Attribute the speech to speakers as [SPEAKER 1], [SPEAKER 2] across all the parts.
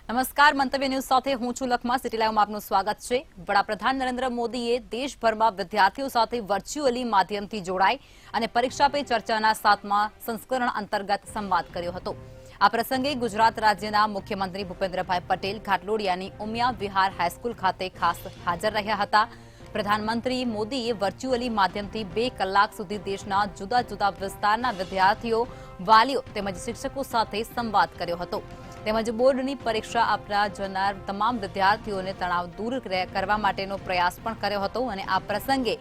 [SPEAKER 1] નમસ્કાર, મંતવ્ય ન્યૂઝ સાથે હું છું લખમા. સિટી લાઈવમાં આપનું સ્વાગત છે. વડાપ્રધાન નરેન્દ્ર મોદીએ દેશભરમાં વિદ્યાર્થીઓ સાથે વર્ચ્યુઅલી માધ્યમથી જોડાઈ અને પરીક્ષા પે ચર્ચાના 7મા સંસ્કરણ અંતર્ગત સંવાદ કર્યો હતો. આ પ્રસંગે ગુજરાત રાજ્યના મુખ્યમંત્રી ભૂપેન્દ્રભાઈ પટેલ ઘાટલોડિયાની ઉમિયા વિહાર હાઈસ્કૂલ ખાતે ખાસ હાજર રહ્યા હતા. પ્રધાનમંત્રી મોદીએ વર્ચ્યુઅલી માધ્યમથી 2 કલાક સુધી દેશના જુદા જુદા વિસ્તારના વિદ્યાર્થીઓ, વાલીઓ તેમજ શિક્ષકો સાથે સંવાદ કર્યો હતો. તેમજ બોર્ડની પરીક્ષા આપવા જનાર તમામ વિદ્યાર્થીઓને તણાવ દૂર કરવા માટેનો પ્રયાસ પણ કર્યો હતો. અને આ પ્રસંગે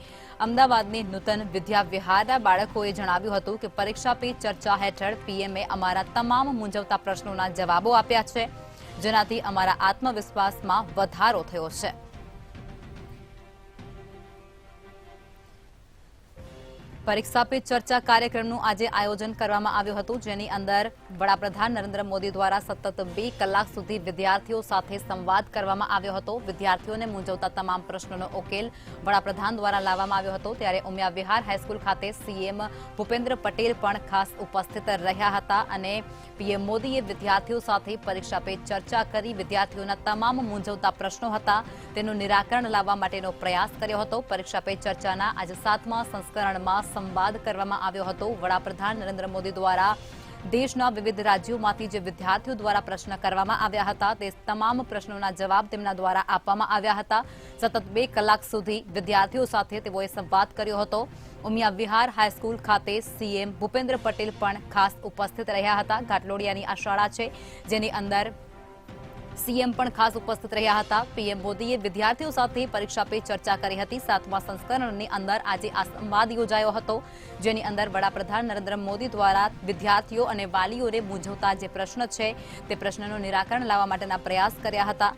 [SPEAKER 1] અમદાવાદની નૂતન વિદ્યા વિહારના બાળકોએ જણાવ્યું હતું કે પરીક્ષા પે ચર્ચા હેઠળ પીએમએ અમારા તમામ મૂંઝવતા પ્રશ્નોના જવાબો આપ્યા છે, જેનાથી અમારા આત્મવિશ્વાસમાં વધારો થયો છે. પરીક્ષા પે ચર્ચા કાર્યક્રમનું આજે આયોજન કરવામાં આવ્યું હતું, જેની અંદર વડાપ્રધાન નરેન્દ્ર મોદી દ્વારા સતત 2 કલાક સુધી વિદ્યાર્થીઓ સાથે સંવાદ કરવામાં આવ્યો હતો. વિદ્યાર્થીઓને મૂંઝવતા તમામ પ્રશ્નોનો ઉકેલ વડાપ્રધાન દ્વારા લાવવામાં આવ્યો હતો. ત્યારે ઉમિયા વિહાર હાઈસ્કૂલ ખાતે સીએમ ભૂપેન્દ્ર પટેલ પણ ખાસ ઉપસ્થિત રહ્યા હતા અને પીએમ મોદીએ વિદ્યાર્થીઓ સાથે પરીક્ષા પે ચર્ચા કરી વિદ્યાર્થીઓના તમામ મૂંઝવતા પ્રશ્નો હતા તેનું નિરાકરણ લાવવા માટેનો પ્રયાસ કર્યો હતો. પરીક્ષા પે ચર્ચાના આજે 7મા સંસ્કરણમાં સંવાદ કરવામાં આવ્યો હતો. વડાપ્રધાન નરેન્દ્ર મોદી દ્વારા દેશના વિવિધ રાજ્યોમાંથી જે વિદ્યાર્થીઓ દ્વારા પ્રશ્ન કરવામાં આવ્યા હતા તે તમામ પ્રશ્નોના જવાબ તેમના દ્વારા આપવામાં આવ્યા હતા. સતત 2 કલાક સુધી વિદ્યાર્થીઓ સાથે તેઓએ સંવાદ કર્યો હતો. ઉમિયા વિહાર હાઈસ્કૂલ ખાતે સીએમ ભૂપેન્દ્ર પટેલ પણ ખાસ ઉપસ્થિત રહ્યા હતા. ઘાટલોડિયાની આ શાળા છે, જેની અંદર સીએમ પણ ખાસ ઉપસ્થિત રહ્યા હતા. પીએમ મોદીએ વિદ્યાર્થીઓ સાથે પરીક્ષા પે ચર્ચા કરી હતી. 7મા સંસ્કરણની અંદર આજે આ સંવાદ યોજાયો હતો, જેની અંદર વડાપ્રધાન નરેન્દ્ર મોદી દ્વારા વિદ્યાર્થીઓ અને વાલીઓને મૂંઝવતા જે પ્રશ્ન છે તે પ્રશ્નનું નિરાકરણ લાવવા માટેના પ્રયાસ કર્યા હતા.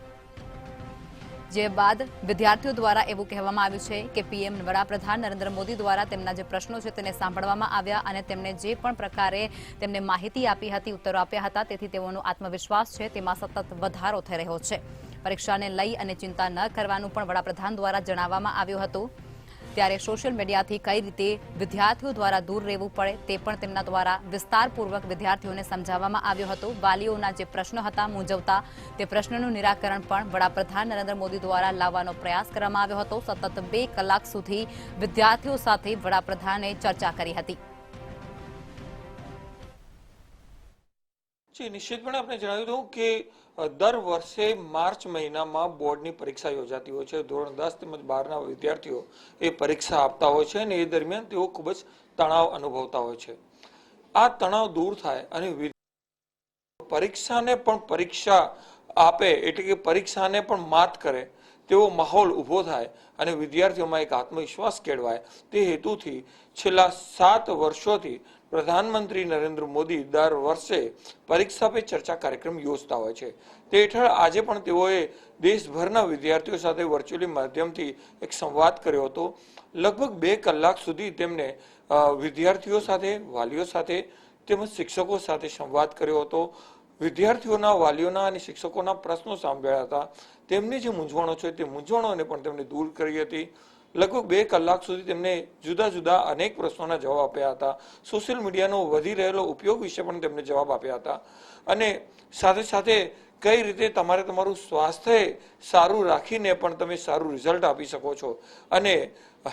[SPEAKER 1] જે બાદ વિદ્યાર્થીઓ દ્વારા એવું કહેવામાં આવ્યું છે કે પીએમ વડાપ્રધાન નરેન્દ્ર મોદી દ્વારા તેમના જે પ્રશ્નો છે તેને સાંભળવામાં આવ્યા અને તેમને જે પણ પ્રકારે તેમને માહિતી આપી હતી, ઉત્તરો આપ્યા હતા, તેથી તેઓનો આત્મવિશ્વાસ છે તેમાં સતત વધારો થઈ રહ્યો છે. પરીક્ષાને લઈ અને ચિંતા ન કરવાનું પણ વડાપ્રધાન દ્વારા જણાવવામાં આવ્યું હતું. ત્યારે સોશિયલ મીડિયાથી કઈ રીતે વિદ્યાર્થીઓ દ્વારા દૂર રહેવું પડે તે પણ તેમના દ્વારા વિસ્તારપૂર્વક વિદ્યાર્થીઓને સમજાવવામાં આવ્યો હતો. વાલીઓના જે પ્રશ્નો હતા મૂંઝવતા તે પ્રશ્નનું નિરાકરણ પણ વડાપ્રધાન નરેન્દ્ર મોદી દ્વારા લાવવાનો પ્રયાસ કરવામાં આવ્યો હતો. સતત 2 કલાક સુધી વિદ્યાર્થીઓ સાથે વડાપ્રધાને ચર્ચા કરી હતી.
[SPEAKER 2] નિશ્ચિતપણે આપણે જણાવ્યું હતું કે દર વર્ષે માર્ચ મહિનામાં બોર્ડની પરીક્ષા યોજાતી હોય છે. ધોરણ 10 તેમજ 12ના વિદ્યાર્થીઓ એ પરીક્ષા આપતા હોય છે અને એ દરમિયાન તેઓ ખૂબ જ તણાવ અનુભવતા હોય છે. આ તણાવ દૂર થાય અને પરીક્ષાને પણ પરીક્ષા આપે એટલે કે પરીક્ષાને પણ માત કરે તેવો માહોલ ઊભો થાય અને વિદ્યાર્થીઓમાં એક આત્મવિશ્વાસ કેળવાય તે હેતુથી છેલ્લા 7 વર્ષોથી પ્રધાનમંત્રી નરેન્દ્ર મોદી દર વર્ષે પરીક્ષા પે ચર્ચા કાર્યક્રમ યોજતા હોય છે. તે હેઠળ આજે પણ તેઓએ દેશભરના વિદ્યાર્થીઓ સાથે વર્ચ્યુઅલી માધ્યમથી એક સંવાદ કર્યો હતો. લગભગ 2 કલાક સુધી તેમને વિદ્યાર્થીઓ સાથે, વાલીઓ સાથે તેમજ શિક્ષકો સાથે સંવાદ કર્યો હતો. વિદ્યાર્થીઓના, વાલીઓના અને શિક્ષકોના પ્રશ્નો સાંભળ્યા હતા. તેમની જે મૂંઝવણો છે તે મૂંઝવણોને પણ તેમને દૂર કરી હતી. લગભગ 2 કલાક સુધી તેમને જુદા જુદા અનેક પ્રશ્નોના જવાબ આપ્યા હતા. સોશિયલ મીડિયાનો વધી રહેલો ઉપયોગ વિશે પણ તેમને જવાબ આપ્યા હતા અને સાથે સાથે કઈ રીતે તમારે તમારું સ્વાસ્થ્ય સારું રાખીને પણ તમે સારું રિઝલ્ટ આપી શકો છો અને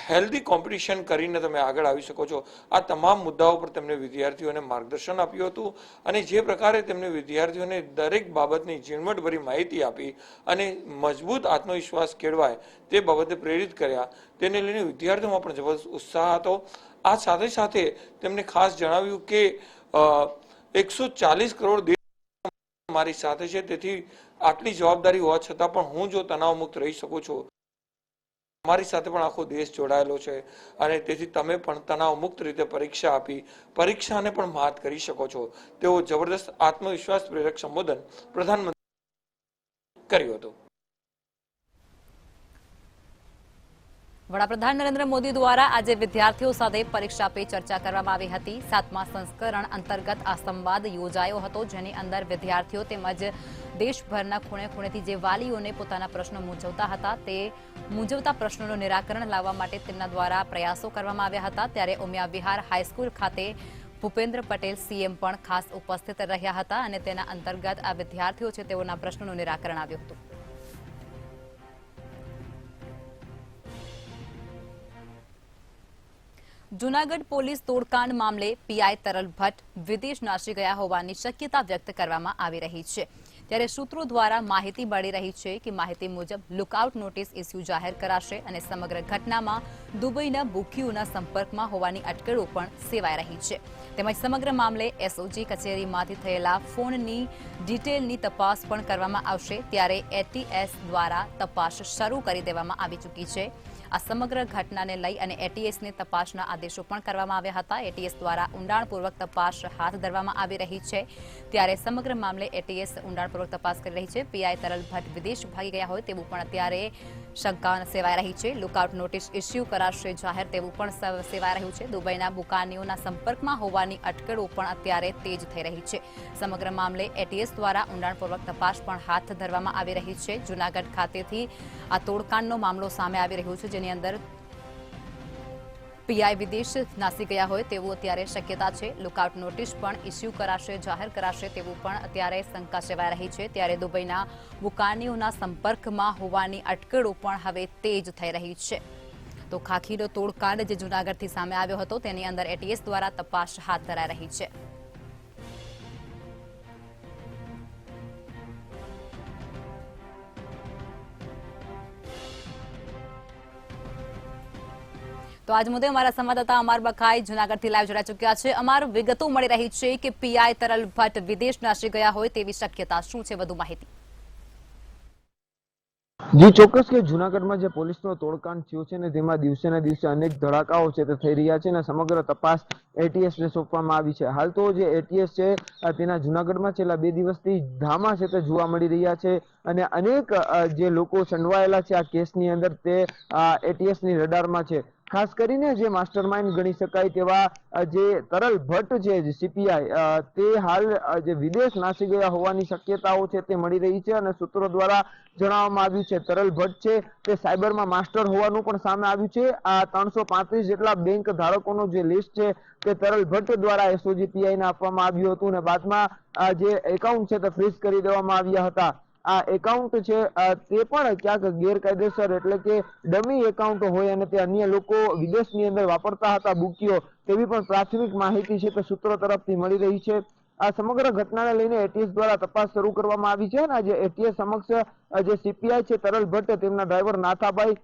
[SPEAKER 2] હેલ્ધી કોમ્પિટિશન કરીને તમે આગળ આવી શકો છો. આ તમામ મુદ્દાઓ પર તેમને વિદ્યાર્થીઓને માર્ગદર્શન આપ્યું હતું અને જે પ્રકારે તેમને વિદ્યાર્થીઓને દરેક બાબતની ઝીણવટભરી માહિતી આપી અને મજબૂત આત્મવિશ્વાસ કેળવાય તે બાબતે પ્રેરિત કર્યા, તેને લઈને વિદ્યાર્થીઓમાં પણ જબરદસ્ત ઉત્સાહ હતો. આ સાથે સાથે તેમને ખાસ જણાવ્યું કે 140 કરોડ મારી સાથે છે, તેથી આટલી જવાબદારી હોવા છતાં પણ હું જો તણાવ મુક્ત રહી શકું છું, અમારી સાથે પણ આખો દેશ જોડાયેલો છે અને તેથી તમે પણ તણાવ મુક્ત રીતે પરીક્ષા આપી પરીક્ષાને પણ માત કરી શકો છો તેવો જબરદસ્ત આત્મવિશ્વાસ પ્રેરક સંબોધન પ્રધાનમંત્રી કર્યું હતું.
[SPEAKER 1] વડાપ્રધાન નરેન્દ્ર મોદી દ્વારા આજે વિદ્યાર્થીઓ સાથે પરીક્ષા પે ચર્ચા કરવામાં આવી હતી. 7મા સંસ્કરણ અંતર્ગત આ સંવાદ યોજાયો હતો, જેની અંદર વિદ્યાર્થીઓ તેમજ દેશભરના ખૂણે ખૂણેથી જે વાલીઓને પોતાના પ્રશ્નો મૂંઝવતા હતા તે મૂંઝવતા પ્રશ્નોનું નિરાકરણ લાવવા માટે તેમના દ્વારા પ્રયાસો કરવામાં આવ્યા હતા. ત્યારે ઉમિયા વિહાર હાઈસ્કૂલ ખાતે ભૂપેન્દ્ર પટેલ સીએમ પણ ખાસ ઉપસ્થિત રહ્યા હતા અને તેના અંતર્ગત આ વિદ્યાર્થીઓ છે તેઓના પ્રશ્નોનું નિરાકરણ આવ્યું હતું. જૂનાગઢ પોલીસ તોડકાંડ મામલે પીઆઈ તરલ ભટ્ટ વિદેશ નાસી ગયા હોવાની શક્યતા વ્યક્ત કરવામાં આવી રહી છે. ત્યારે સૂત્રો દ્વારા માહિતી મળી રહી છે કે માહિતી મુજબ લુકઆઉટ નોટિસ ઇસ્યુ જાહેર કરાશે અને સમગ્ર ઘટનામાં દુબઈના બુકીઓના સંપર્કમાં હોવાની અટકળો પણ સેવાઈ રહી છે. તેમજ સમગ્ર મામલે એસઓજી કચેરીમાંથી થયેલા ફોનની ડિટેલની તપાસ પણ કરવામાં આવશે. ત્યારે એટીએસ દ્વારા તપાસ શરૂ કરી દેવામાં આવી ચૂકી છે. આ સમગ્ર ઘટનાને લઈ અને એટીએસને તપાસના આદેશો પણ કરવામાં આવ્યા હતા. એટીએસ દ્વારા ઊંડાણપૂર્વક તપાસ હાથ ધરવામાં આવી રહી છે. ત્યારે સમગ્ર મામલે એટીએસ ઊંડાણપૂર્વક તપાસ કરી રહી છે. પીઆઈ તરલ ભટ્ટ વિદેશ ભાગી ગયા હોય તેવું પણ અત્યારે શંકા સેવાઈ રહી છે. લુકઆઉટ નોટિસ ઇસ્યુ કરાશે જાહેર તેવું પણ સેવાઈ રહ્યું છે. દુબઈના બુકાનીઓના સંપર્કમાં હોવાની અટકળો પણ અત્યારે તેજ થઈ રહી છે. સમગ્ર મામલે એટીએસ દ્વારા ઊંડાણપૂર્વક તપાસ પણ હાથ ધરવામાં આવી રહી છે. જૂનાગઢ ખાતેથી આ તોડકાંડનો મામલો સામે આવી રહ્યો છે, જેની અંદર પીઆઈ વિદેશ નાસી ગયા હોય તેવું અત્યારે શક્યતા છે. લુકઆઉટ નોટિસ પણ ઇસ્યુ કરાશે જાહેર કરાશે તેવું પણ અત્યારે શંકા સેવાઈ રહી છે. ત્યારે દુબઈના બુકાનીઓના સંપર્કમાં હોવાની અટકળો પણ હવે તેજ થઈ રહી છે. તો ખાખીનો તોડકાંડ જે જૂનાગઢથી સામે આવ્યો હતો તેની અંદર એટીએસ દ્વારા તપાસ હાથ ધરાઈ રહી છે. તો આજ મુદ્દે અમારા સંવાદદાતા અમર બકાઈ જૂનાગઢથી લાઈવ જોડાઈ ચૂક્યા છે. અમાર વિગતો મળી રહી છે કે પીઆઈ તરલ ભટ્ટ વિદેશ નાસી ગયા હોય તેવી શક્યતા શું છે? વધુ માહિતી.
[SPEAKER 3] જી ચોક્કસ કે જૂનાગઢમાં જે પોલીસનો તોડકાંડ થયો છે ને તેમાં દિવસે ને દિવસે અનેક ધડાકાઓ છે તે થઈ રહ્યા છે અને સમગ્ર તપાસ એટીએસને સોંપવામાં આવી છે. હાલ તો જે એટીએસ છે તેના જૂનાગઢમાં છેલ્લા 2 દિવસથી ધામા છે તે જોવા મળી રહ્યા છે અને અનેક જે લોકો સંડવાયેલા છે આ કેસની અંદર તે એટીએસની રડારમાં છે. ખાસ કરીને જે માસ્ટરમાઇન્ડ ગણી શકાય તેવા જે તરલ ભટ્ટ છે જે સીપીઆઈ તે હાલ જે વિદેશ નાસી ગયા હોવાની શક્યતાઓ છે તે મળી રહી છે અને સૂત્રો દ્વારા જણાવવામાં આવ્યું છે તરલ ભટ્ટ છે તે સાયબરમાં માસ્ટર હોવાનું પણ સામે આવ્યું છે. આ 335 જેટલા બેંક ધારકોનું જે લિસ્ટ છે તે તરલ ભટ્ટ દ્વારા એસઓજી પીઆઈને આપવામાં આવ્યું હતું અને બાદમાં જે એકાઉન્ટ છે તે ફ્રીઝ કરી દેવામાં આવ્યા હતા. આ એકાઉન્ટ છે તે પણ ક્યાંક ગેરકાયદેસર એટલે કે ડમી એકાઉન્ટ હોય અને તે અન્ય લોકો વિદેશની અંદર વાપરતા હતા બુકીઓ તેવી પણ પ્રાથમિક માહિતી છે તે સૂત્રો તરફથી મળી રહી છે. આ સમગ્ર ઘટનાને લઈને એટીએસ દ્વારા તપાસ શરૂ કરવામાં આવી છે અને જે એટીએસ સમક્ષ જે સીપીઆઈ છે તરલ ભટ્ટ તેમના ડ્રાઈવર નાથાભાઈ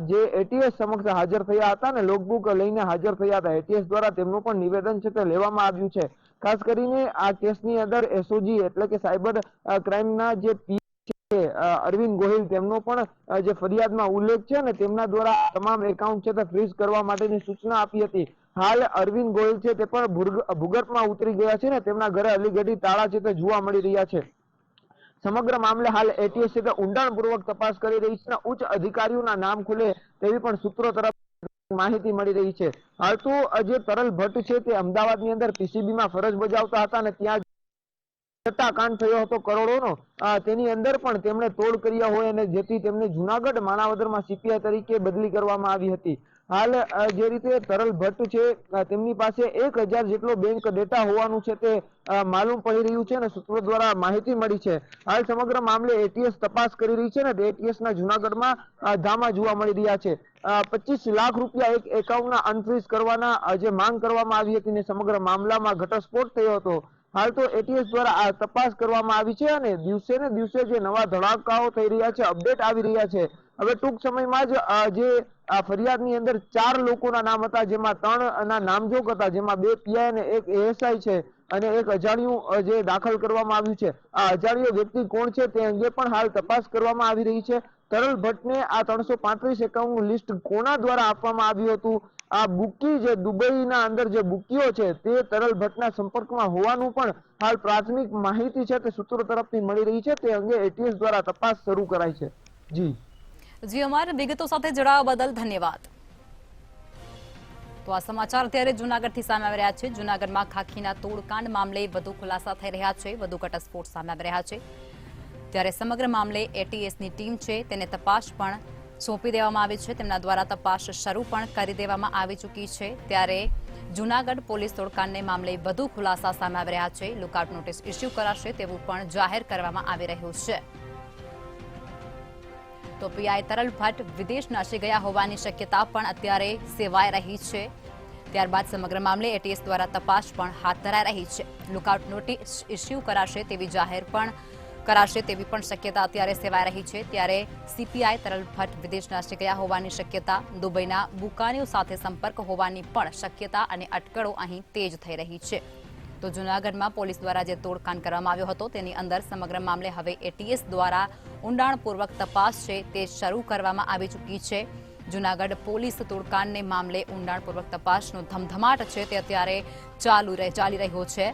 [SPEAKER 3] જે એટીએસ સમક્ષ હાજર થયા હતા અને લોગબુક લઈને હાજર થયા હતા. એટીએસ દ્વારા તેમનું પણ નિવેદન છે તે લેવામાં આવ્યું છે. ખાસ કરીને આ કેસની અંદર એસઓજી એટલે કે સાયબર ક્રાઇમના જે અરવિંદ ગોહિલ તેમનો પણ જે ફરિયાદમાં ઉલ્લેખ છે અને તેમના દ્વારા તમામ એકાઉન્ટ છે તે ફ્રીઝ કરવા માટેની સૂચના આપી હતી. હાલ અરવિંદ ગોહિલ છે તે પણ ભૂગર્ભમાં ઉતરી ગયા છે ને તેમના ઘરે અલીગઢી તાળા છે તે જોવા મળી રહ્યા છે. સમગ્ર મામલે હાલ એટીએસ છે તે ઊંડાણપૂર્વક તપાસ કરી રહી છે. ઉચ્ચ અધિકારીઓના નામ ખુલે તેવી પણ સૂત્રો તરફ માહિતી મળી રહી છે. હાલ તો જે તરલ ભટ્ટ છે તે અમદાવાદની અંદર પીસીબીમાં ફરજ બજાવતા હતા અને ત્યાં કાંડ થયો હતો કરોડોનો તેની અંદર પણ તેમણે તોડ કર્યા હોય અને જેથી તેમને જૂનાગઢ માણાવદરમાં સીપીઆઈ તરીકે બદલી કરવામાં આવી હતી. હાલ જે રીતે તરલ ભટ્ટ છે તેમની પાસે 1000 જેટલો બેંક ડેટા હોવાનું છે તે માલુમ પડી રહ્યું છે અને સૂત્રો દ્વારા માહિતી મળી છે. હાલ સમગ્ર મામલે એટીએસ તપાસ કરી રહી છે ને એટીએસના જૂનાગઢમાં ધામા જોવા મળી રહ્યા છે. 25 લાખ રૂપિયા એક એકાઉન્ટના અનફ્રીઝ કરવાના જે માંગ કરવામાં આવી હતી ને સમગ્ર મામલામાં ઘટસ્ફોટ થયો હતો. હાલ તો એટીએસ દ્વારા આ તપાસ કરવામાં આવી છે અને દિવસે ને દિવસે જે નવા ધડાકાઓ થઈ રહ્યા છે અપડેટ આવી રહ્યા છે. હવે ટૂંક સમયમાં જ જે આ ફરિયાદની અંદર 4 લોકોના નામ હતા જેમાં 3 ના નામજોગ હતા જેમાં 2 પીઆઈ અને 1 એએસઆઈ છે અને એક અજાણ્યું જે દાખલ કરવામાં આવ્યું છે. આ અજાણ્યો વ્યક્તિ કોણ છે તે અંગે પણ હાલ તપાસ કરવામાં આવી રહી છે. તરલ ભટ્ટને આ 335 એકાઉન્ટનું લિસ્ટ કોના દ્વારા આપવામાં આવ્યું હતું? આ બુકી જે દુબઈના અંદર જે બુકીઓ છે તે તરલ ભટ્ટના સંપર્કમાં હોવાનું પણ હાલ પ્રાથમિક માહિતી છે તે સૂત્રો તરફથી મળી રહી છે. તે અંગે એટીએસ દ્વારા તપાસ શરૂ કરાઈ છે.
[SPEAKER 1] જી અમારી વિગતો સાથે જોડાવા બદલ ધન્યવાદ. તો આ સમાચાર અત્યારે જૂનાગઢથી સામે આવી રહ્યા છે. જૂનાગઢમાં ખાખીના તોડકાંડ મામલે વધુ ખુલાસા થઈ રહ્યા છે, વધુ ઘટસ્ફોટ સામે આવી રહ્યા છે. ત્યારે સમગ્ર મામલે એટીએસની ટીમ છે તેને તપાસ પણ સોંપી દેવામાં આવી છે. તેમના દ્વારા તપાસ શરૂ પણ કરી દેવામાં આવી ચૂકી છે. ત્યારે જૂનાગઢ પોલીસ તોડકાંડને મામલે વધુ ખુલાસા સામે આવી રહ્યા છે. લુકઆઉટ નોટિસ ઇસ્યુ કરાશે તેવું પણ જાહેર કરવામાં આવી રહ્યું છે. તો પીઆઈ તરલ ભટ્ટ વિદેશ નાસી ગયા હોવાની શક્યતા પણ અત્યારે સેવાઈ રહી છે. ત્યારબાદ સમગ્ર મામલે એટીએસ દ્વારા તપાસ પણ હાથ ધરાઈ રહી છે. લુકઆઉટ નોટિસ ઇસ્યુ કરાશે તેવી પણ શક્યતા અત્યારે સેવાઈ રહી છે. ત્યારે સીપીઆઈ તરલ ભટ્ટ વિદેશ નાસી ગયા હોવાની શક્યતા, દુબઈના બુકાનીઓ સાથે સંપર્ક હોવાની પણ શક્યતા અને અટકળો અહીં તેજ થઈ રહી છે. તો જૂનાગઢમાં પોલીસ દ્વારા જે તોડકાંડ કરવામાં આવ્યો હતો તેની અંદર સમગ્ર મામલે હવે એટીએસ દ્વારા ઊંડાણપૂર્વક તપાસ છે તે શરૂ કરવામાં આવી ચૂકી છે. જૂનાગઢ પોલીસ તોડકાંડને મામલે ઊંડાણપૂર્વક તપાસનો ધમધમાટ છે તે અત્યારે ચાલી રહ્યો છે.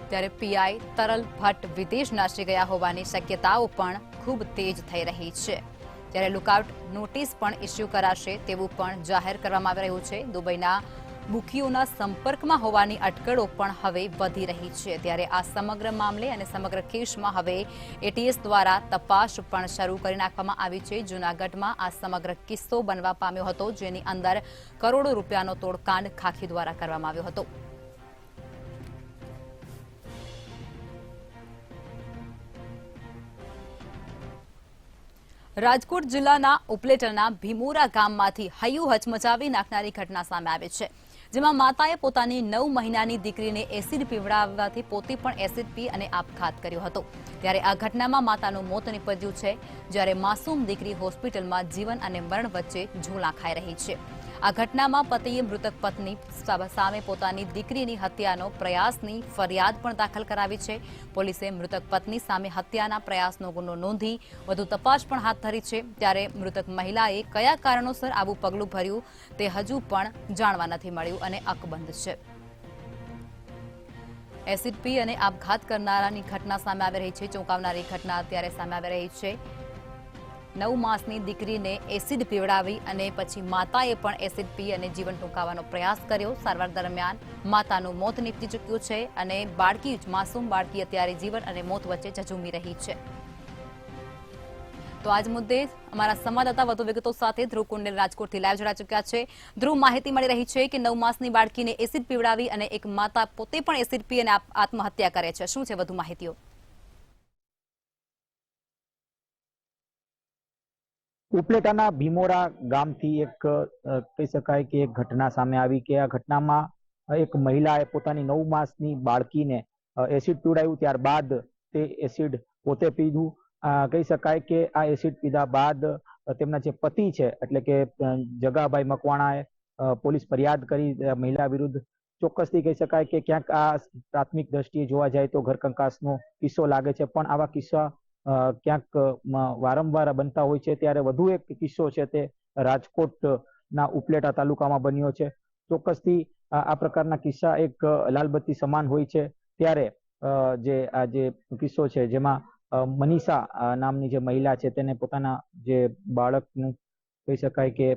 [SPEAKER 1] ત્યારે પીઆઈ તરલ ભટ્ટ વિદેશ નાસી ગયા હોવાની શક્યતાઓ પણ ખૂબ તેજ થઈ રહી છે. ત્યારે લુકઆઉટ નોટિસ પણ ઇસ્યુ કરાશે તેવું પણ જાહેર કરવામાં આવી રહ્યું છે. દુબઈના બુકીઓના સંપર્કમાં હોવાની અટકળો પણ હવે વધી રહી છે. ત્યારે આ સમગ્ર મામલે અને સમગ્ર કેસમાં હવે એટીએસ દ્વારા તપાસ પણ શરૂ કરી નાખવામાં આવી છે. જૂનાગઢમાં આ સમગ્ર કિસ્સો બનવા પામ્યો હતો, જેની અંદર કરોડો રૂપિયાનો તોડકાંડ ખાખી દ્વારા કરવામાં આવ્યો હતો. રાજકોટ જિલ્લાના ઉપલેટાના ભીમોરા ગામમાંથી હૈયું હચમચાવી નાખનારી ઘટના સામે આવી છે. જેમાં માતાએ પોતાની 9 મહિનાની દીકરીને એસિડ પીવડાવવાથી પોતે પણ એસિડ પી અને આપઘાત કર્યો હતો. ત્યારે આ ઘટનામાં માતાનું મોત નીપજ્યું છે, જ્યારે માસૂમ દીકરી હોસ્પિટલમાં જીવન અને મરણ વચ્ચે ઝૂલા ખાઈ રહી છે. આ ઘટનામાં પતિએ મૃતક પત્ની સામે પોતાની દીકરીની હત્યાનો પ્રયાસની ફરિયાદ પણ દાખલ કરાવી છે. પોલીસે મૃતક પત્ની સામે હત્યાના પ્રયાસનો ગુનો નોંધી વધુ તપાસ પણ હાથ ધરી છે. ત્યારે મૃતક મહિલાએ કયા કારણોસર આવું પગલું ભર્યું તે હજુ પણ જાણવા નથી મળ્યું અને અકબંધ છે. એસિડ પી અને આપઘાત કરનારાની ઘટના સામે આવી રહી છે. ચોંકાવનારી ઘટના અત્યારે સામે આવી રહી છે. 9 માસની દીકરીને એસિડ પીવડાવી અને પછી માતાએ પણ એસિડ પી અને જીવન ટૂંકાવવાનો પ્રયાસ કર્યો. સારવાર દરમિયાન માતાનું મોત નીપજી ચૂક્યું છે અને માસૂમ બાળકી અત્યારે જીવન અને મોત વચ્ચે ઝઝૂમી રહી છે. તો આજ મુદ્દે અમારા સંવાદદાતા વધુ વિગતો સાથે ધ્રુવ કુંડેલ રાજકોટથી લાઈવ જોડાઈ ચૂક્યા છે. ધ્રુવ, માહિતી મળી રહી છે કે 9 માસની બાળકીને એસિડ પીવડાવી અને એક માતા પોતે પણ એસિડ પી અને આત્મહત્યા કરે છે. શું છે વધુ માહિતીઓ?
[SPEAKER 4] ઉપલેટાના ભીમોરા ગામથી એક કહી શકાય કે એક ઘટના સામે આવી કે આ ઘટનામાં એક મહિલાએ પોતાની 9 માસની બાળકીને એસિડ પીવડાવ્યું. ત્યારબાદ તે એસિડ પોતે પીધું. કહી શકાય કે આ એસિડ પીધા બાદ તેમના જે પતિ છે એટલે કે જગાભાઈ મકવાણાએ પોલીસ ફરિયાદ કરી મહિલા વિરુદ્ધ. ચોક્કસથી કહી શકાય કે ક્યાંક આ પ્રાથમિક દ્રષ્ટિએ જોવા જાય તો ઘરકંકાસનો કિસ્સો લાગે છે, પણ આવા કિસ્સા ક્યાંક વારંવાર બનતા હોય છે. ત્યારે વધુ એક કિસ્સો છે તે રાજકોટના ઉપલેટા તાલુકામાં બન્યો છે. ચોક્કસથી આ પ્રકારના કિસ્સા એક લાલબત્તી સમાન હોય છે. ત્યારે આ જે કિસ્સો છે જેમાં મનીષા નામની જે મહિલા છે તેને પોતાના જે બાળકનું કહી શકાય કે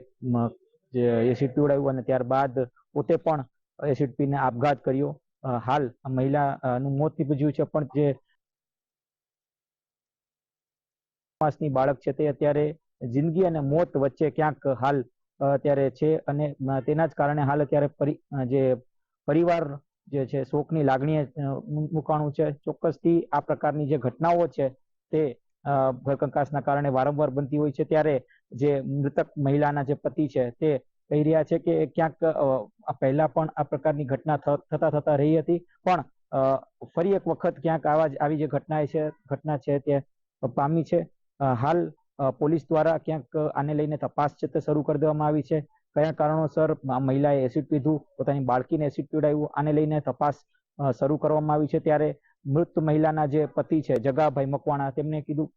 [SPEAKER 4] એસિડ પીવડાવ્યું અને ત્યારબાદ પોતે પણ એસિડ પીને આપઘાત કર્યો. હાલ આ મહિલાનું મોત નીપજ્યું છે, પણ જે માસની બાળક છે તે અત્યારે જિંદગી અને મોત વચ્ચે ક્યાંક હાલ અત્યારે છે અને તેના જ કારણે હાલ અત્યારે જે પરિવાર જે છે શોકની લાગણીએ મુકાણું છે. ચોક્કસથી આ પ્રકારની જે ઘટનાઓ છે તે ઘરકંકાસના કારણે વારંવાર બનતી હોય છે. ત્યારે જે મૃતક મહિલાના જે પતિ છે તે કહી રહ્યા છે કે ક્યાંક પહેલા પણ આ પ્રકારની ઘટના થતા રહી હતી, પણ ફરી એક વખત ક્યાંક આવી જે ઘટના છે તે પામી છે. હાલ પોલીસ દ્વારા ક્યાંક આને લઈને તપાસ છે તે શરૂ કરી દેવામાં આવી છે. કયા કારણોસર મહિલાએ એસિડ પીધું, પોતાની બાળકીને એસિડ પીવડાવ્યું, આને લઈને તપાસ શરૂ કરવામાં આવી છે. ત્યારે મૃત મહિલાના જે પતિ છે જગાભાઈ મકવાણા, તેમને કીધું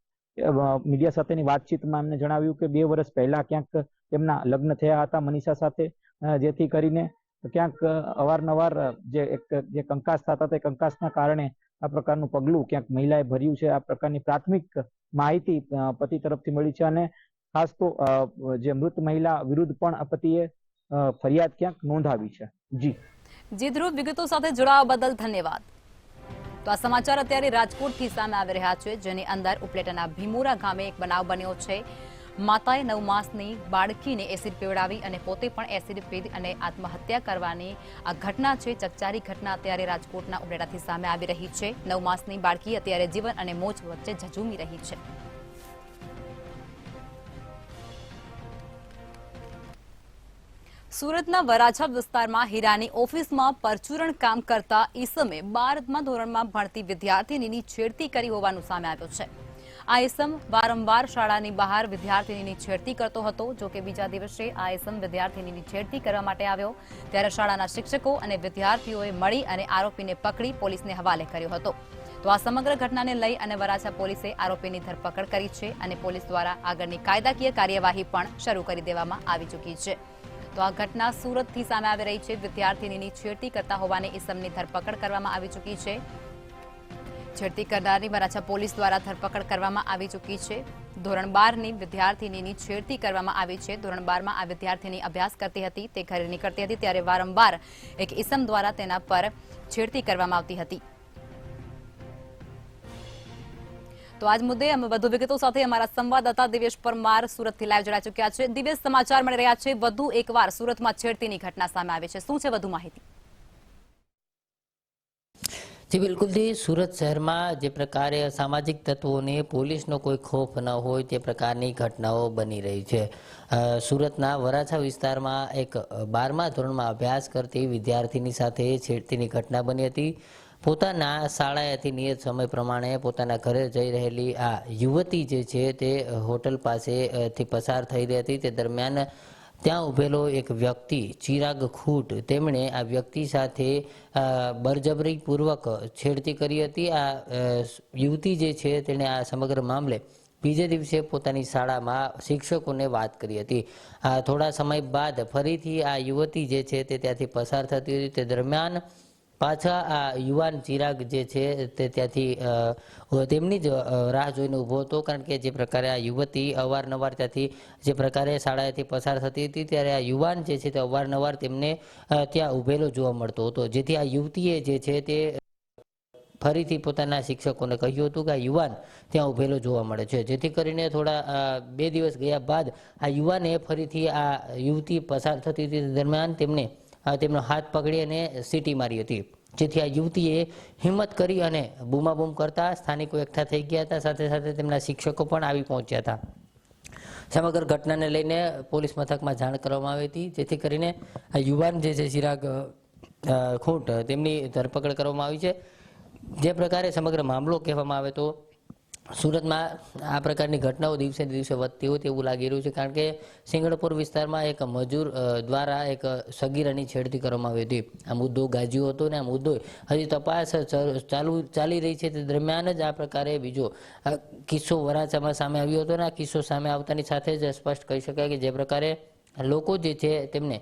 [SPEAKER 4] મીડિયા સાથેની વાતચીતમાં એમને જણાવ્યું કે 2 વર્ષ પહેલા ક્યાંક તેમના લગ્ન થયા હતા મનીષા સાથે, જેથી કરીને ક્યાંક અવારનવાર જે કંકાસ થતા તે કંકાસના કારણે આ પ્રકારનું પગલું ક્યાંક મહિલાએ ભર્યું છે. આ પ્રકારની પ્રાથમિક માહિતી પતિ તરફથી મળી છે અને ખાસ તો જે મૃત મહિલા વિરુદ્ધ પણ આ પતિએ ફરિયાદ ક્યાંક નોંધાવી છે.
[SPEAKER 1] જી ધ્રુવ, વિગતો સાથે જોડાવા બદલ ધન્યવાદ. તો આ સમાચાર અત્યારે રાજકોટથી સામે આવી રહ્યા છે, જેની અંદર ઉપલેટાના ભીમોરા ગામે એક બનાવ બન્યો છે. માતાએ 9 માસની બાળકીને એસિડ પીવડાવી અને પોતે પણ એસિડ પી અને આત્મહત્યા કરવાની આ ઘટના છે. ચકચારી ઘટના અત્યારે રાજકોટના ઉમરેડાથી સામે આવી રહી છે. 9 માસની બાળકી અત્યારે જીવન અને મોત વચ્ચે ઝઝૂમી રહી છે. સુરતના વરાછા વિસ્તારમાં હીરાની ઓફિસમાં પરચુરણ કામ કરતા ઈસમે 12મા ધોરણમાં ભણતી વિદ્યાર્થીનીની છેડતી કરી હોવાનું સામે આવ્યું છે. આ ઈસમ વારંવાર શાળાની બહાર વિદ્યાર્થીનીની છેડતી કરતો હતો. જો કે બીજા દિવસે આ ઈસમ વિદ્યાર્થીનીની છેડતી કરવા માટે આવ્યો ત્યારે શાળાના શિક્ષકો અને વિદ્યાર્થીઓએ મળી અને આરોપીને પકડી પોલીસને હવાલે કર્યો હતો. તો આ સમગ્ર ઘટનાને લઈ અને વરાછા પોલીસે આરોપીની ધરપકડ કરી છે અને પોલીસ દ્વારા આગળની કાયદાકીય કાર્યવાહી પણ શરૂ કરી દેવામાં આવી ચૂકી છે. તો આ ઘટના સુરતથી સામે આવી રહી છે. વિદ્યાર્થીનીની છેડતી કરતા હોવાની ઈસમની ધરપકડ કરવામાં આવી ચૂકી છે. છેડતી કરનારની વરાછા પોલીસ દ્વારા ધરપકડ કરવામાં આવી ચૂકી છે. ધોરણ 12ની વિદ્યાર્થીનીની છેડતી કરવામાં આવી છે. ધોરણ 12માં આ વિદ્યાર્થીની અભ્યાસ કરતી હતી. તે ઘરે નીકળતી હતી ત્યારે વારંવાર એક ઈસમ દ્વારા તેના પર છેડતી કરવામાં આવતી હતી. તો આજ મુદ્દે અમે વધુ વિગતો સાથે અમારા સંવાદદાતા દિવેશ પરમાર સુરતથી લાઈવ જોડાઈ ચૂક્યા છે. દિવેશ, સમાચાર મળી રહ્યા છે વધુ એકવાર સુરતમાં છેડતીની ઘટના સામે આવી છે. શું છે વધુ માહિતી?
[SPEAKER 5] જી બિલકુલથી સુરત શહેરમાં જે પ્રકારે સામાજિક તત્વોને પોલીસનો કોઈ ખોફ ન હોય તે પ્રકારની ઘટનાઓ બની રહી છે. સુરતના વરાછા વિસ્તારમાં એક 12મા ધોરણમાં અભ્યાસ કરતી વિદ્યાર્થીની સાથે છેડતીની ઘટના બની હતી. પોતાના શાળાએથી નિયત સમય પ્રમાણે પોતાના ઘરે જઈ રહેલી આ યુવતી જે છે તે હોટલ પાસેથી પસાર થઈ રહી હતી. તે દરમિયાન ત્યાં ઉભેલો એક વ્યક્તિ ચિરાગ ખૂટ તેમણે આ વ્યક્તિ સાથે બળજબરીપૂર્વક છેડતી કરી હતી. આ યુવતી જે છે તેણે આ સમગ્ર મામલે બીજે દિવસે પોતાની શાળામાં શિક્ષકોને વાત કરી હતી. થોડા સમય બાદ ફરીથી આ યુવતી જે છે તે ત્યાંથી પસાર થતી હતી. તે દરમિયાન પાછા આ યુવાન ચિરાગ જે છે તે ત્યાંથી તેમની જ રાહ જોઈને ઊભો હતો. કારણ કે જે પ્રકારે આ યુવતી અવારનવાર ત્યાંથી જે પ્રકારે શાળાએથી પસાર થતી હતી ત્યારે આ યુવાન જે છે તે અવારનવાર તેમને ત્યાં ઊભેલો જોવા મળતો હતો. જેથી આ યુવતીએ જે છે તે ફરીથી પોતાના શિક્ષકોને કહ્યું હતું કે આ યુવાન ત્યાં ઊભેલો જોવા મળે છે. જેથી કરીને થોડા 2 દિવસ ગયા બાદ આ યુવાને ફરીથી આ યુવતી પસાર થતી હતી દરમિયાન તેમનો હાથ પકડી અને સીટી મારી હતી. જેથી આ યુવતીએ હિંમત કરી અને બૂમાબૂમ કરતા સ્થાનિકો એકઠા થઈ ગયા હતા. સાથે સાથે તેમના શિક્ષકો પણ આવી પહોંચ્યા હતા. સમગ્ર ઘટનાને લઈને પોલીસ મથકમાં જાણ કરવામાં આવી હતી. જેથી કરીને આ યુવાન જે છે ચિરાગ ખૂંટ તેમની ધરપકડ કરવામાં આવી છે. જે પ્રકારે સમગ્ર મામલો કહેવામાં આવે તો સુરતમાં આ પ્રકારની ઘટનાઓ દિવસે ને દિવસે વધતી હોય તેવું લાગી રહ્યું છે. કારણ કે સિંગણપુર વિસ્તારમાં એક મજૂર દ્વારા એક સગીરાની છેડતી કરવામાં આવી હતી. આ મુદ્દો ગાજ્યો હતો અને આ મુદ્દો હજી તપાસ ચાલી રહી છે. તે દરમિયાન જ આ પ્રકારે બીજો કિસ્સો વરાછામાં સામે આવ્યો હતો અને આ કિસ્સો સામે આવતાની સાથે જ સ્પષ્ટ કહી શકાય કે જે પ્રકારે લોકો જે છે તેમને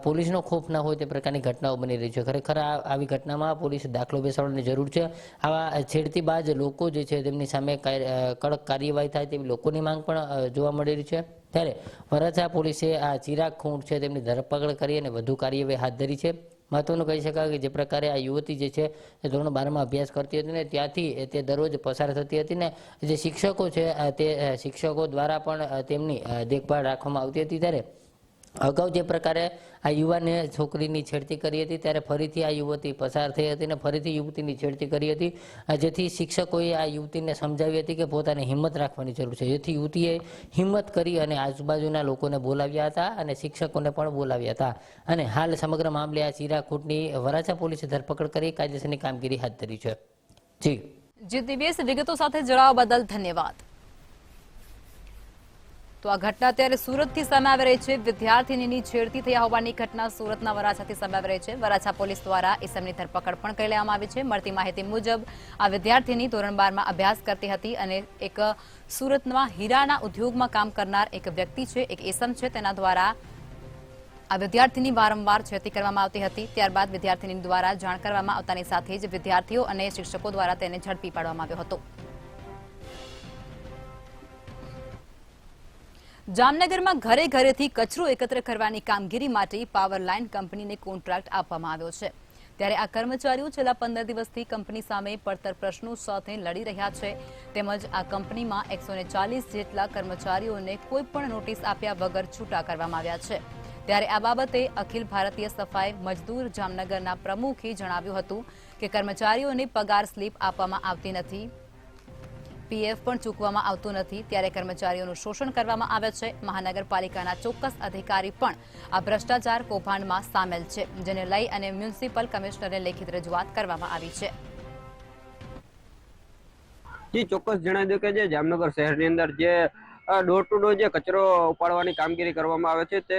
[SPEAKER 5] પોલીસનો ખોફ ના હોય તે પ્રકારની ઘટનાઓ બની રહી છે. ખરેખર આવી ઘટનામાં પોલીસે દાખલો બેસાડવાની જરૂર છે. આવા છેડતીબાજ લોકો જે છે તેમની સામે કડક કાર્યવાહી થાય તેવી લોકોની માંગ પણ જોવા મળી રહી છે. ત્યારે વરાછા પોલીસે આ ચિરાગ ખૂંટ છે તેમની ધરપકડ કરી અને વધુ કાર્યવાહી હાથ ધરી છે. મહત્વનું કહી શકાય કે જે પ્રકારે આ યુવતી જે છે તે ધોરણ 12માં અભ્યાસ કરતી હતી ને ત્યાંથી તે દરરોજ પસાર થતી હતી ને જે શિક્ષકો છે તે શિક્ષકો દ્વારા પણ તેમની દેખભાળ રાખવામાં આવતી હતી. ત્યારે અગાઉ જે પ્રકારે આ યુવાને છોકરીની છેડતી કરી હતી ત્યારે ફરીથી આ યુવતી પસાર થઈ હતી અને ફરીથી યુવતીની છેડતી કરી હતી. જેથી શિક્ષકોએ આ યુવતીને સમજાવી હતી કે પોતાને હિંમત રાખવાની જરૂર છે. જેથી યુવતીએ હિંમત કરી અને આજુબાજુના લોકોને બોલાવ્યા હતા અને શિક્ષકોને પણ બોલાવ્યા હતા. અને હાલ સમગ્ર મામલે આ ચિરાગ ખૂંટની વરાછા પોલીસે ધરપકડ કરી કાયદેસરની કામગીરી હાથ ધરી છે.
[SPEAKER 1] જી દિવ્યેશ, વિગતો સાથે જોડાવા બદલ ધન્યવાદ. તો આ ઘટના અત્યારે સુરતથી સામે આવી રહી છે. વિદ્યાર્થીનીની છેડતી થયા હોવાની ઘટના સુરતના વરાછાથી સામે આવી રહી છે. વરાછા પોલીસ દ્વારા ઈસમની ધરપકડ પણ કરી લેવામાં આવી છે. મળતી માહિતી મુજબ આ વિદ્યાર્થીની ધોરણ 12માં અભ્યાસ કરતી હતી અને એક સુરતમાં હીરાના ઉદ્યોગમાં કામ કરનાર એક વ્યક્તિ છે, એક ઈસમ છે, તેના દ્વારા આ વિદ્યાર્થીની વારંવાર છેડતી કરવામાં આવતી હતી. ત્યારબાદ વિદ્યાર્થીની દ્વારા જાણ કરવામાં આવતાની સાથે જ વિદ્યાર્થીઓ અને શિક્ષકો દ્વારા તેને ઝડપી પાડવામાં આવ્યો હતો. જામનગરમાં ઘરે ઘરેથી કચરો એકત્ર કરવાની કામગીરી માટે પાવર લાઇન કંપનીને કોન્ટ્રાક્ટ આપવામાં આવ્યો છે. ત્યારે આ કર્મચારીઓ છેલ્લા 15 દિવસથી કંપની સામે પડતર પ્રશ્નો સાથે લડી રહ્યા છે. તેમજ આ કંપનીમાં 140 જેટલા કર્મચારીઓને કોઈ પણ નોટિસ આપ્યા વગર છૂટા કરવામાં આવ્યા છે. ત્યારે આ બાબતે અખિલ ભારતીય સફાઈ મજદૂર જામનગરના પ્રમુખે જણાવ્યું હતું કે કર્મચારીઓને પગાર સ્લીપ આપવામાં આવતી નથી, પીએફ પણ ચૂકવવામાં આવતું નથી. ત્યારે કર્મચારીઓનું શોષણ કરવામાં આવે છે. મહાનગરપાલિકાના ચોક્કસ અધિકારી પણ આ ભ્રષ્ટાચાર કૌભાંડમાં સામેલ છે, જેને લઈ અને મ્યુનિસિપલ કમિશનરને લેખિત રજૂઆત કરવામાં આવી છે.
[SPEAKER 6] ચોક્કસ જણાવી દઉં કે જે જામનગર શહેરની અંદર જે ડોર ટુ ડોર જે કચરો ઉપાડવાની કામગીરી કરવામાં આવે છે તે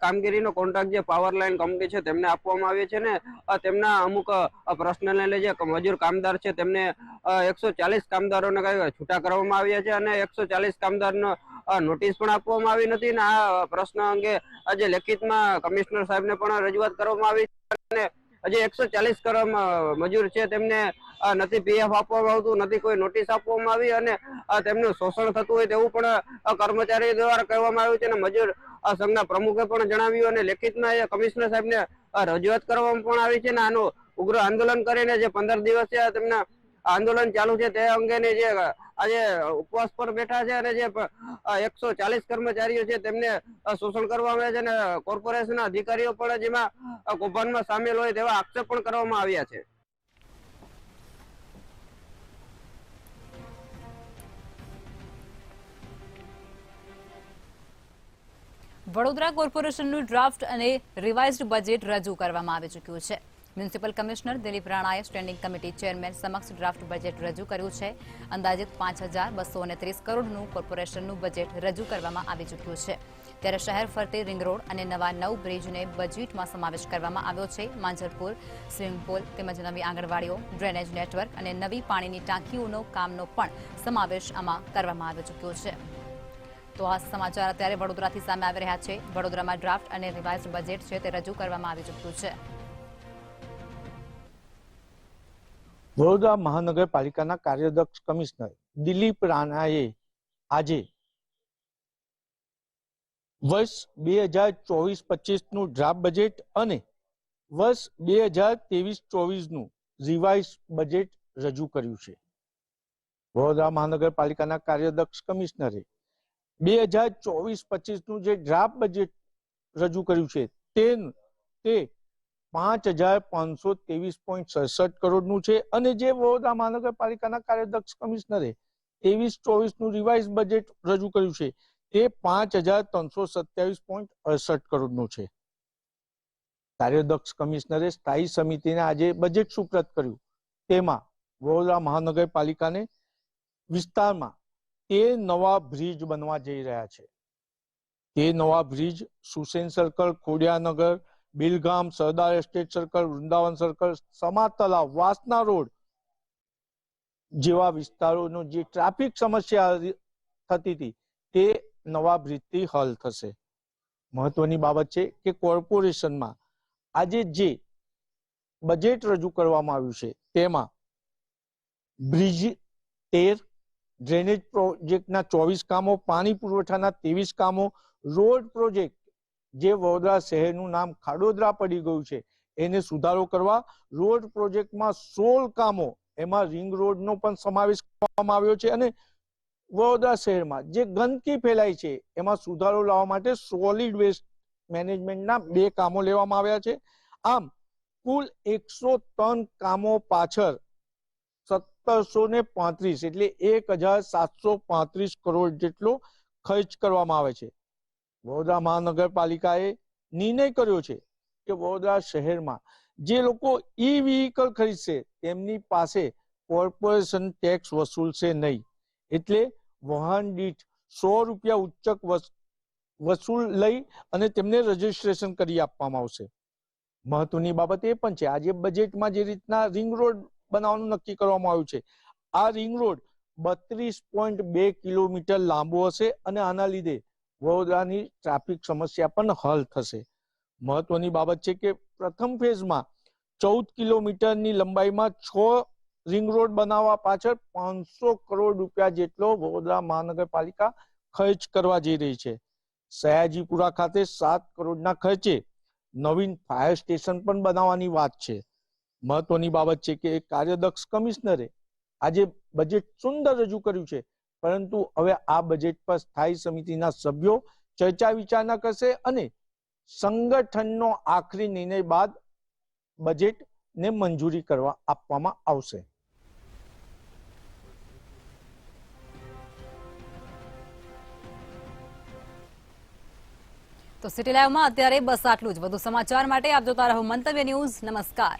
[SPEAKER 6] કામગીરીનો કોન્ટ્રાક્ટ જે પાવર લાઈન કંપની છે તેમને આપવામાં આવે છે ને તેમના અમુક પ્રશ્નને લઈ જે મજૂર કામદાર છે તેમને 140 કામદારોને છૂટા કરવામાં આવ્યા છે અને 140 કામદારનો નોટિસ પણ આપવામાં આવી નથી. અને આ પ્રશ્ન અંગે આજે લેખિતમાં કમિશનર સાહેબને પણ રજૂઆત કરવામાં આવી છે. અને જે 140 મજૂર છે તેમને નથી પીએફ આપવામાં આવતું, નથી કોઈ નોટિસ આપવામાં આવી અને તેમનું શોષણ થતું હોય તેવું પણ કર્મચારી દ્વારા કહેવામાં આવ્યું છે. અને મજૂર સંઘના પ્રમુખે પણ જણાવ્યું અને લેખિતમાં કમિશનર સાહેબને રજૂઆત કરવામાં પણ આવી છે. અને આનું ઉગ્ર આંદોલન કરીને જે 15 દિવસીય તેમના આંદોલન ચાલુ છે તે અંગેની જે આજે ઉપવાસ પર બેઠા છે અને જે 140 કર્મચારીઓ છે તેમને શોષણ કરવામાં આવે છે અને કોર્પોરેશનના અધિકારીઓ પણ જેમાં કૌભાંડમાં સામેલ હોય તેવા આક્ષેપ પણ કરવામાં આવ્યા છે.
[SPEAKER 1] વડોદરા કોર્પોરેશનનું ડ્રાફ્ટ અને રિવાઇઝડ બજેટ રજૂ કરવામાં આવી ચૂક્યું છે. મ્યુનિસિપલ કમિશનર દિલીપ રાણાએ સ્ટેન્ડિંગ કમિટી ચેરમેન સમક્ષ ડ્રાફ્ટ બજેટ રજૂ કર્યું છે. અંદાજિત 5230 કરોડનું કોર્પોરેશનનું બજેટ રજૂ કરવામાં આવી ચૂક્યું છે. ત્યારે શહેર ફરતે રિંગ રોડ અને નવા 9 બ્રિજને બજેટમાં સમાવેશ કરવામાં આવ્યો છે. માંજરપુર, સ્વિમિંગ પુલ તેમજ નવી આંગણવાડીઓ, ડ્રેનેજ નેટવર્ક અને નવી પાણીની ટાંકીઓનો કામનો પણ સમાવેશ આમાં કરવામાં આવ્યો ચૂક્યો છે. તો આ સમાચાર અત્યારે વડોદરાથી સામે આવી રહ્યા છે. વડોદરામાં ડ્રાફ્ટ અને રિવાઇઝડ બજેટ છે તે રજૂ કરવામાં આવી ચૂક્યું છે.
[SPEAKER 7] વડોદરા મહાનગરપાલિકાના કાર્યદક્ષ કમિશનર દિલીપ રાણાએ આજે વર્ષ 2024-25 નું ડ્રાફ્ટ બજેટ અને વર્ષ 2023-24 નું રિવાઇઝ બજેટ રજૂ કર્યું છે. વડોદરા મહાનગરપાલિકાના કાર્યદક્ષ કમિશનરે 2024-25 નું જે ડ્રાફ્ટ બજેટ રજૂ કર્યું છે તે 5523.67 કરોડનું છે અને જે વડોદરા મહાનગરપાલિકાના કાર્યદક્ષ કમિશનરે 23-24 નું રિવાઇઝ બજેટ રજૂ કર્યું છે તે 5327.68 કરોડનું છે. કાર્યદક્ષ કમિશનરે સ્થાયી સમિતિને આજે બજેટ સુપ્રત કર્યું. તેમાં વડોદરા મહાનગરપાલિકાને વિસ્તારમાં 13 નવા બ્રિજ બનવા જઈ રહ્યા છે. તે નવા bridge Susen circle, Khodiyanagar, Bilgam, Sardar estate circle, Vrindavan circle, Sama Talav, Vasna road જેવા વિસ્તારોનો જે ટ્રાફિક સમસ્યા થતી હતી તે નવા બ્રિજથી હલ થશે. મહત્વની બાબત છે કે કોર્પોરેશનમાં આજે જે બજેટ રજૂ કરવામાં આવ્યું છે તેમાં બ્રિજ 13, ડ્રેનેજ પ્રોજેક્ટના 24 કામો, પાણી પુરવઠાના 23 કામો, રોડ પ્રોજેક્ટ જે વડોદરા શહેરનું નામ ખાડોદરા પડી ગયું છે એને સુધારો કરવા, રોડ પ્રોજેક્ટમાં 16 કામો, એમાં રિંગ રોડનો પણ સમાવેશ કરવામાં આવ્યો છે અને વડોદરા શહેરમાં જે ગંદકી ફેલાય છે એમાં સુધારો લાવવા માટે સોલિડ વેસ્ટ મેનેજમેન્ટના 2 કામો લેવામાં આવ્યા છે. આમ કુલ 103 કામો પાછળ 1735 એટલે 1735 કરોડ જેટલો ખર્ચ કરવામાં આવે છે. વડોદરા મહાનગરપાલિકાએ નિર્ણય કર્યો છે કે વડોદરા શહેરમાં જે લોકો ઈ વ્હીકલ ખરીદશે તેમની પાસે કોર્પોરેશન ટેક્સ વસૂલશે નહીં. એટલે વાહન દીઠ 100 રૂપિયા ઉચ્ચક વસૂલ લઈ અને તેમને રજીસ્ટ્રેશન કરી આપવામાં આવશે. મહત્વની બાબત એ પણ છે આજે બજેટમાં જે રીતના રિંગ રોડ બનાવવાનું નક્કી કરવામાં આવ્યું છે આ રિંગ રોડ 32.2 કિલોમીટર લાંબો હશે અને આના લીધે વડોદરાની ટ્રાફિક સમસ્યા પણ હલ થશે. મહત્વની બાબત છે કે પ્રથમ ફેઝમાં 14 કિલોમીટરની લંબાઈમાં 6 રિંગ રોડ બનાવવા પાછળ 500 કરોડ રૂપિયા જેટલો વડોદરા મહાનગરપાલિકા ખર્ચ કરવા જઈ રહી છે. સયાજીપુરા ખાતે 7 કરોડના ખર્ચે નવીન ફાયર સ્ટેશન પણ બનાવવાની વાત છે. મહત્વની બાબત છે કે કાર્યદક્ષ કમિશનરે આજે બજેટ સુંદર રજૂ કર્યું છે, પરંતુ હવે આ બજેટ પર સ્થાયી સમિતિના સભ્યો ચર્ચા વિચારણા કરશે અને સંગઠનનો આખરી નિર્ણય બાદ બજેટને મંજૂરી કરવા આપવામાં આવશે.
[SPEAKER 1] તો સિટી લાઈવમાં અત્યારે બસ આટલું જ. વધુ સમાચાર માટે આપ જોતા રહો મંતવ્ય ન્યૂઝ. નમસ્કાર.